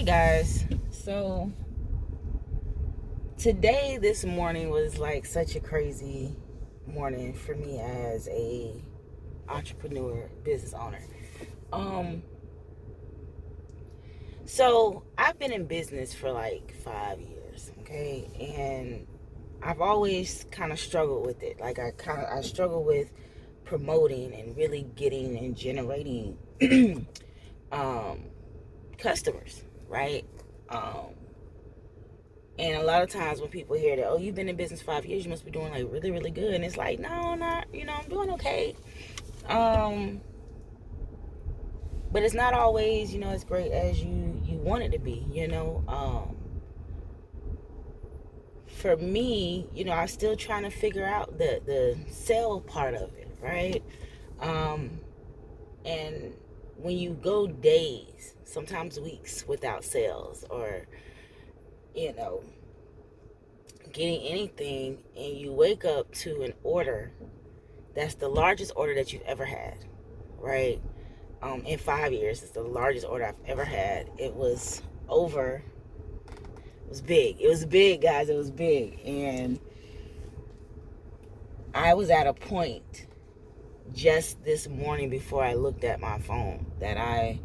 guys, so this morning was like such a crazy morning for me as a entrepreneur, business owner. Um, so I've been in business for like 5 years, okay, and I've always kind of struggled with it. Like I struggle with promoting and really getting and generating um, customers, right? Um, And a lot of times when people hear that, oh, you've been in business 5 years, you must be doing like really, really good. And it's like, no, not, I'm doing okay. Um, but it's not always, as great as you want it to be. For me, I'm still trying to figure out the sell part of it, right? Um, and when you go days, sometimes weeks without sales, or, you know, getting anything, and you wake up to an order that's the largest order that you've ever had, right? In 5 years, it's the largest order I've ever had. It was big. It was big, guys. It was big. And I was at a point just this morning before I looked at my phone that I've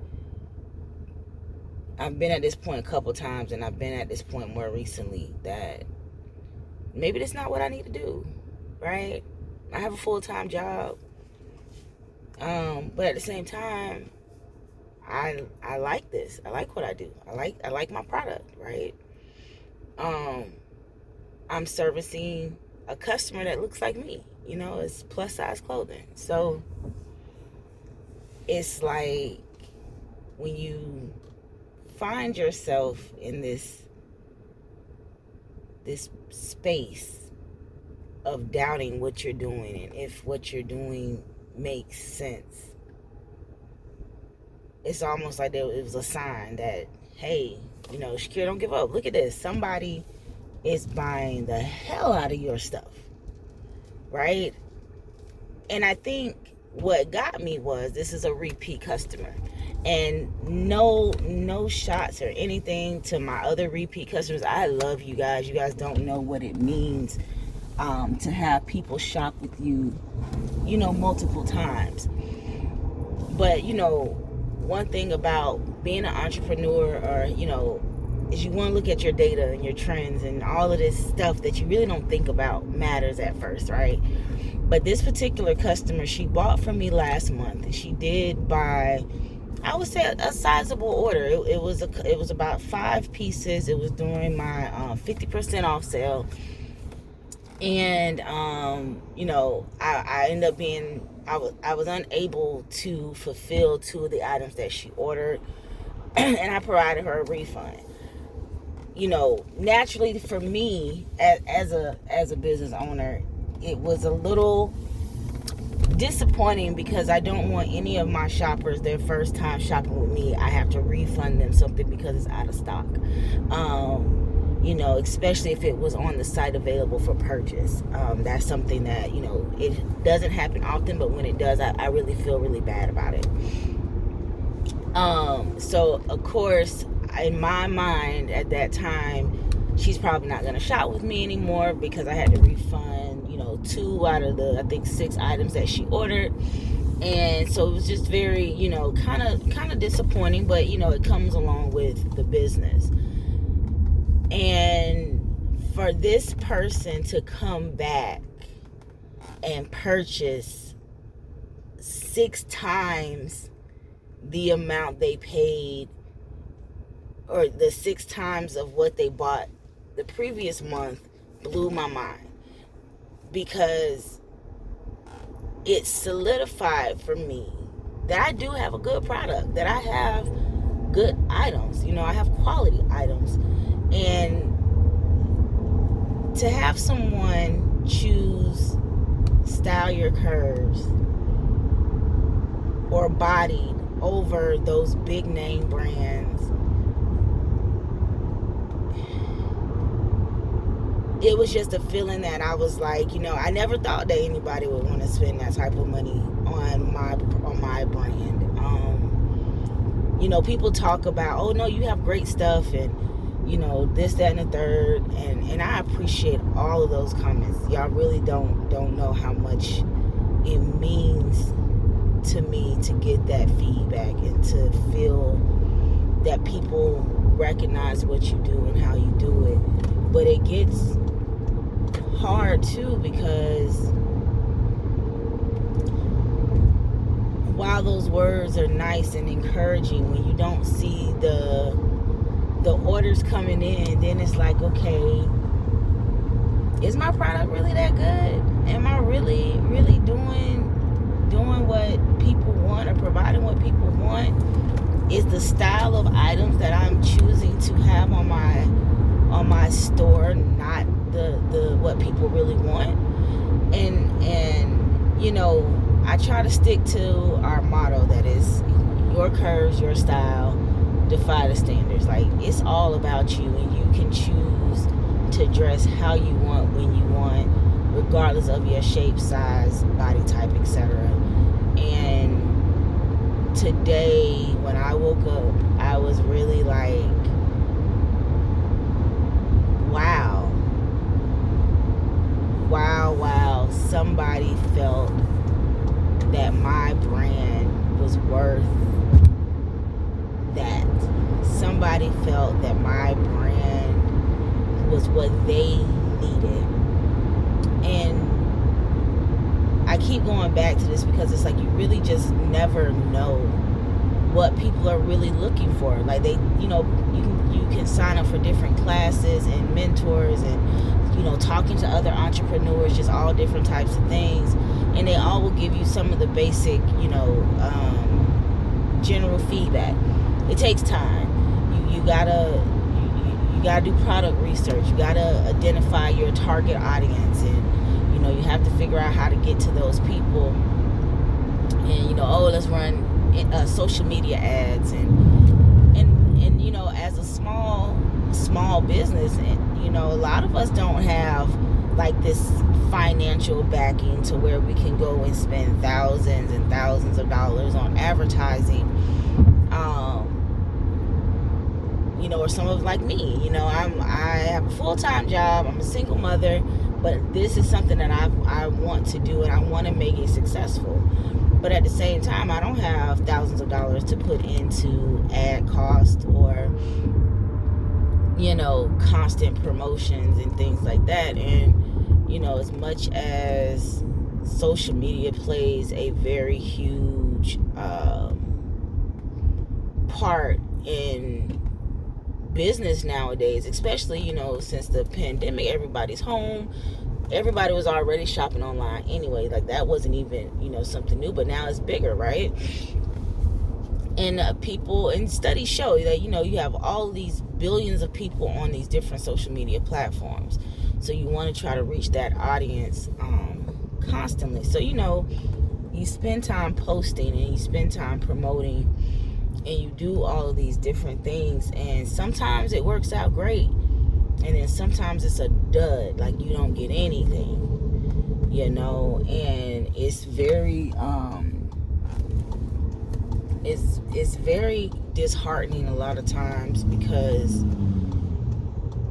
been at this point a couple times, and I've been at this point more recently that maybe that's not what I need to do, right? I have a full-time job. But at the same time, I like this. I like what I do. I like my product, right? I'm servicing a customer that looks like me. It's plus size clothing. So it's like when you find yourself in this space of doubting what you're doing and if what you're doing makes sense, it's almost like it was a sign that, hey, Shakira, don't give up. Look at this. Somebody is buying the hell out of your stuff, right? And I think what got me was this is a repeat customer. And no shots or anything to my other repeat customers. I love you guys. You guys don't know what it means to have people shop with you, multiple times. But, one thing about being an entrepreneur, or, is you want to look at your data and your trends and all of this stuff that you really don't think about matters at first, right? But this particular customer, she bought from me last month, and she did buy, I would say, a sizable order. It was about 5 pieces. It was during my 50% off sale. And I ended up being, I was unable to fulfill 2 of the items that she ordered, and I provided her a refund. Naturally for me, as a business owner, it was a little disappointing because I don't want any of my shoppers, their first time shopping with me, I have to refund them something because it's out of stock. Especially if it was on the site available for purchase. That's something that, it doesn't happen often, but when it does, I really feel really bad about it. So of course, in my mind at that time, she's probably not going to shop with me anymore because I had to refund, 2 out of the, I think, 6 items that she ordered. And so it was just very, kind of disappointing, but, it comes along with the business. And for this person to come back and purchase 6 times the amount they paid, or the 6 times of what they bought the previous month, blew my mind, because it solidified for me that I do have a good product, that I have good items, I have quality items. And to have someone choose Style Your Curves or Bodied over those big name brands, it was just a feeling that I was like, I never thought that anybody would want to spend that type of money on my brand. People talk about, oh no, you have great stuff, and this, that, and the third, and I appreciate all of those comments. Y'all really don't know how much it means to me to get that feedback and to feel that people recognize what you do and how you do it. But it gets hard too, because while those words are nice and encouraging, when you don't see the orders coming in, then it's like, okay, is my product really that good? Am I really doing what people want, or providing what people want? Is the style of items that I'm choosing to have on my store not the what people really want? And I try to stick to our motto, that is, your curves, your style, defy the standards. Like, it's all about you, and you can choose to dress how you want, when you want, regardless of your shape, size, body type, etc. And today, when I woke up, I was really like, wow, somebody felt that my brand was worth that. Somebody felt that my brand was what they needed. And I keep going back to this because it's like, you really just never know what people are really looking for. Like, they, you can sign up for different classes and mentors, and talking to other entrepreneurs, just all different types of things, and they all will give you some of the basic, general feedback. It takes time. You gotta do product research. You gotta identify your target audience, and you have to figure out how to get to those people. And let's run social media ads, and as a small business, and a lot of us don't have like this financial backing to where we can go and spend thousands and thousands of dollars on advertising. Or some of, like me, I have a full-time job, I'm a single mother, but this is something that I want to do, and I want to make it successful. But at the same time, I don't have thousands of dollars to put into ad cost, or constant promotions and things like that. And as much as social media plays a very huge part in business nowadays, especially since the pandemic, everybody's home, everybody was already shopping online anyway. Like, that wasn't even something new, but now it's bigger, right? And people and studies show that you have all these billions of people on these different social media platforms, so you want to try to reach that audience constantly. So you spend time posting, and you spend time promoting, and you do all of these different things, and sometimes it works out great, and then sometimes it's a dud, like you don't get anything, and it's very it's very disheartening a lot of times, because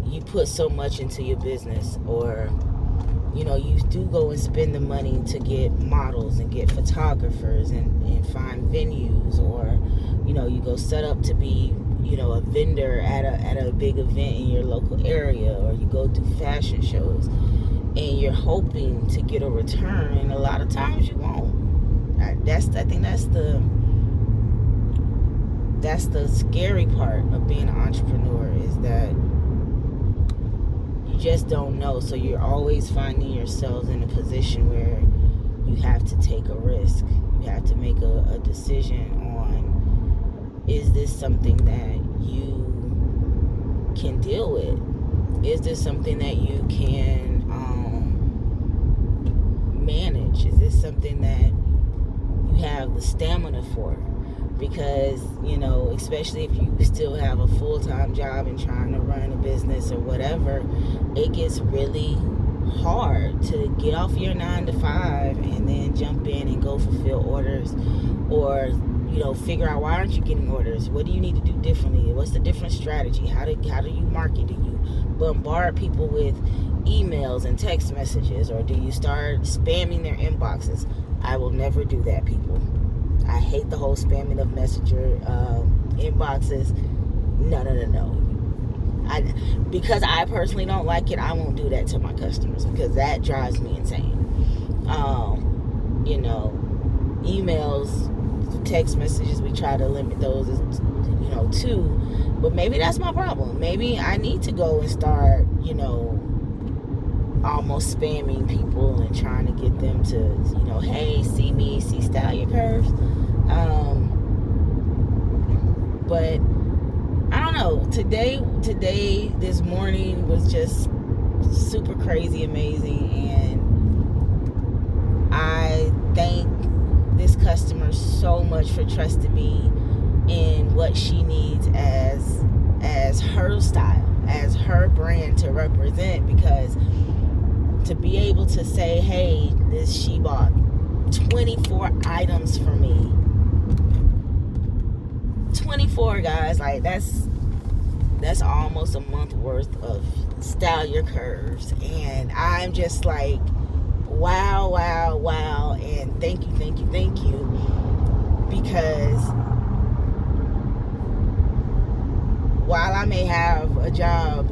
you put so much into your business, or you do go and spend the money to get models and get photographers and find venues, or you go set up to be a vendor at a big event in your local area, or you go do fashion shows, and you're hoping to get a return, and a lot of times you won't. I think that's the scary part of being an entrepreneur, is that you just don't know. So you're always finding yourselves in a position where you have to take a risk. You have to make a decision on, is this something that you can deal with? Is this something that you can manage? Is this something that you have the stamina for? Because especially if you still have a full-time job and trying to run a business or whatever, it gets really hard to get off your 9 to 5 and then jump in and go fulfill orders, or figure out, why aren't you getting orders? What do you need to do differently? What's the different strategy? How do you market? Do you bombard people with emails and text messages, or do you start spamming their inboxes? I will never do that, people. I hate the whole spamming of messenger inboxes. No. Because I personally don't like it, I won't do that to my customers, because that drives me insane. Emails, text messages, we try to limit those, too. But maybe that's my problem. Maybe I need to go and start, almost spamming people and trying to get them to, hey, see me, see Style Your Curves. But I don't know. Today, this morning was just super crazy amazing, and I thank this customer so much for trusting me in what she needs as her style, as her brand to represent, because to be able to say, hey, she bought 24 items for me. 24, guys, like that's almost a month worth of Style Your Curves, and I'm just like, wow, and thank you, because while I may have a job,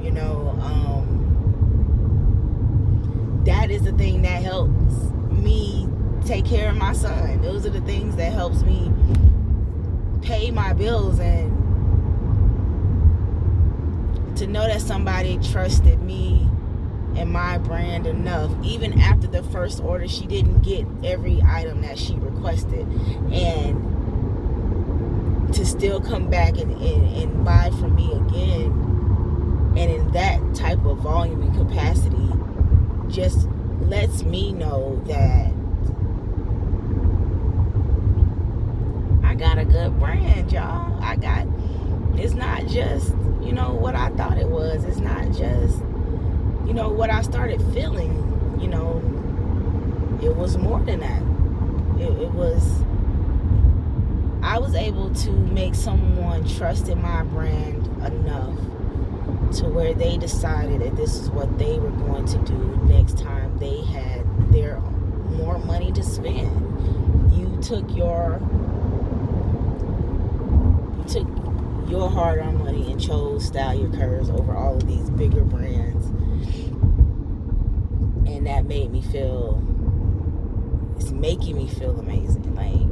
that is the thing that helps me take care of my son. Those are the things that helps me pay my bills, and to know that somebody trusted me and my brand enough, even after the first order, she didn't get every item that she requested, and to still come back and buy from me again, and in that type of volume and capacity, just lets me know that I got a good brand, y'all. It's not just, what I thought it was. It's not just, what I started feeling. It was more than that. It was, I was able to make someone trust in my brand enough to where they decided that this is what they were going to do next time they had their more money to spend. You took your hard-earned money and chose Style Your Curves over all of these bigger brands, and that made me feel, it's making me feel amazing. Like,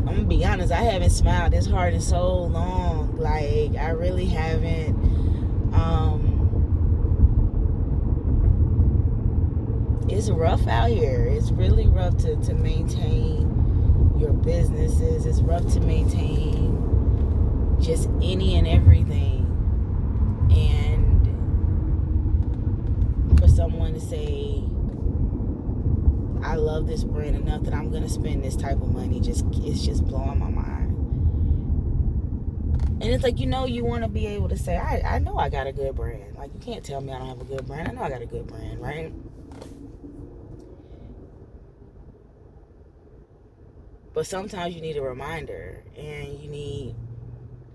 I'm gonna be honest, I haven't smiled this hard in so long. Like, I really haven't. It's rough out here. It's really rough to maintain your businesses. It's rough to maintain just any and everything. And for someone to say, I love this brand enough that I'm gonna spend this type of money, it's just blowing my mind. And it's like, you want to be able to say, I know I got a good brand. Like, you can't tell me I don't have a good brand. I know I got a good brand, right? But sometimes you need a reminder, and you need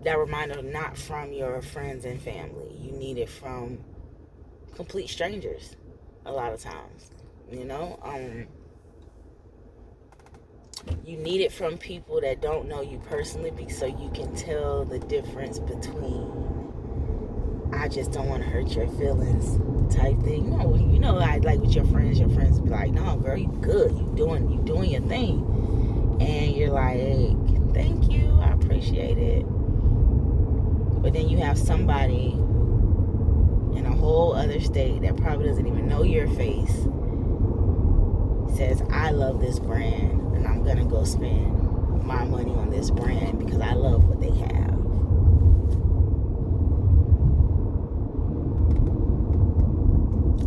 that reminder not from your friends and family. You need it from complete strangers a lot of times, you need it from people that don't know you personally, so you can tell the difference between, I just don't want to hurt your feelings type thing. Like with your friends be like, no, girl, you good, you doing your thing. And you're like, hey, thank you, I appreciate it. But then you have somebody in a whole other state that probably doesn't even know your face says, I love this brand, and I'm gonna go spend my money on this brand because I love what they have.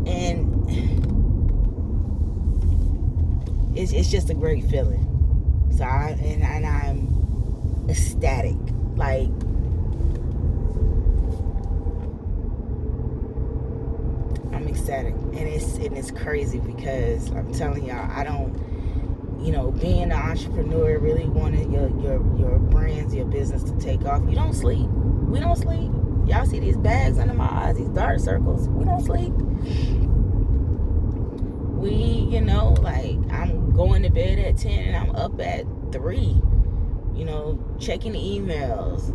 And it's just a great feeling. So I'm ecstatic. Like, I'm ecstatic, and it's crazy because I'm telling y'all, being an entrepreneur, really wanting your brands, your business to take off, you don't sleep. We don't sleep. Y'all see these bags under my eyes, these dark circles. We don't sleep. Like, I'm going to bed at 10 and I'm up at 3, checking emails,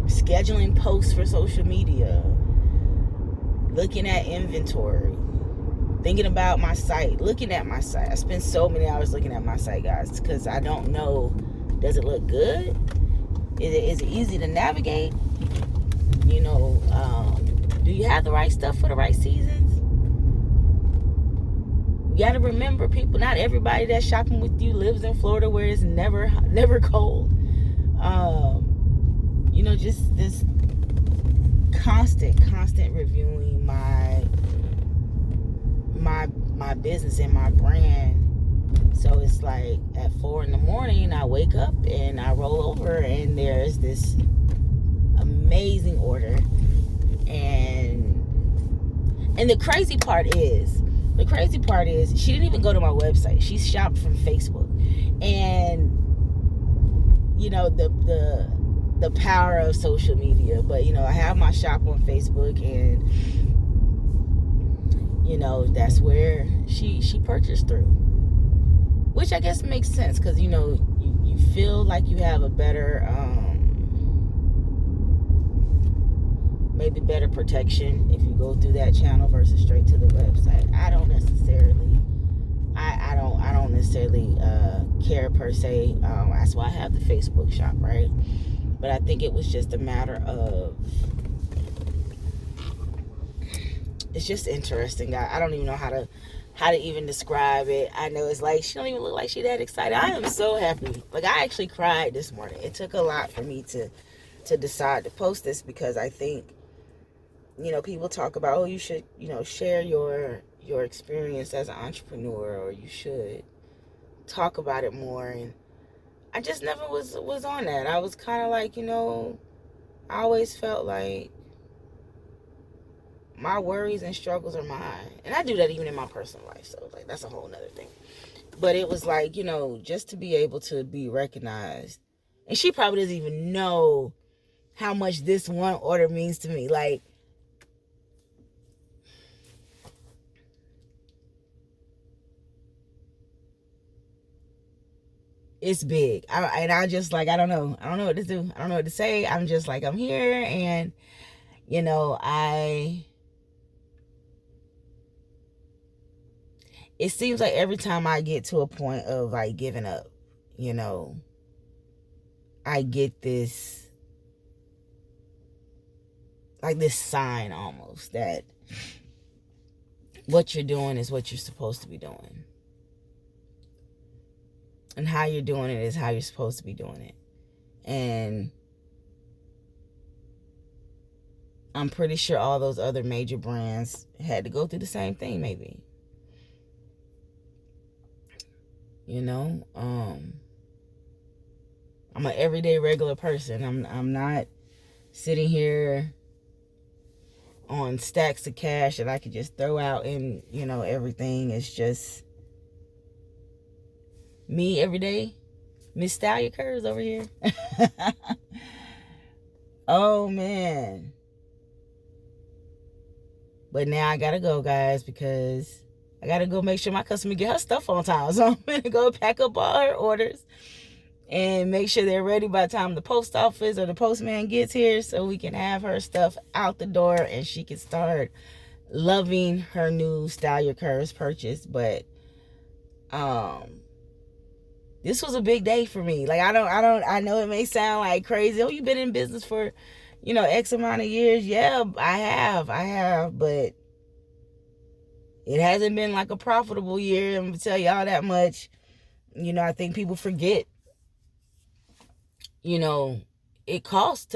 scheduling posts for social media, looking at inventory, thinking about my site, looking at my site. I spend so many hours looking at my site, guys, because I don't know, does it look good? Is it easy to navigate? Do you have the right stuff for the right seasons? You got to remember, people, not everybody that's shopping with you lives in Florida where it's never cold. Just this constant reviewing my business and my brand. So it's like at 4 a.m, I wake up and I roll over and there's this amazing order. And the crazy part is she didn't even go to my website. She shopped from Facebook. And the power of social media. But I have my shop on Facebook, and that's where she purchased through, which I guess makes sense, because you feel like you have a better maybe better protection if you go through that channel versus straight to the website. I don't necessarily care per se. That's why I have the Facebook shop, right? But I think it was just a matter of, it's just interesting. I don't even know how to even describe it. I know it's like, she don't even look like she that excited. I am so happy. Like, I actually cried this morning. It took a lot for me to decide to post this, because I think, people talk about, oh, you should, share your experience as an entrepreneur, or you should talk about it more. And I just never was on that. I was kind of like, I always felt like my worries and struggles are mine. And I do that even in my personal life. So, like, that's a whole nother thing. But it was like, just to be able to be recognized. And she probably doesn't even know how much this one order means to me. Like, it's big. I just, like, I don't know what to do. I don't know what to say. I'm just like, I'm here. And, it seems like every time I get to a point of, like, giving up, I get this, like, this sign almost that what you're doing is what you're supposed to be doing. And how you're doing it is how you're supposed to be doing it. And I'm pretty sure all those other major brands had to go through the same thing, maybe. I'm an everyday regular person. I'm not sitting here on stacks of cash that I could just throw out, and everything is just me every day. Miss Stallion Curves over here. Oh, man. But now I gotta go, guys, because I gotta go make sure my customer get her stuff on time. So I'm gonna go pack up all her orders and make sure they're ready by the time the post office or the postman gets here, so we can have her stuff out the door and she can start loving her new Stallion Curves purchase. But this was a big day for me. Like, I know it may sound like crazy. Oh, you've been in business for, X amount of years. Yeah, I have, but it hasn't been like a profitable year. I'm gonna tell y'all that much. I think people forget, it costs to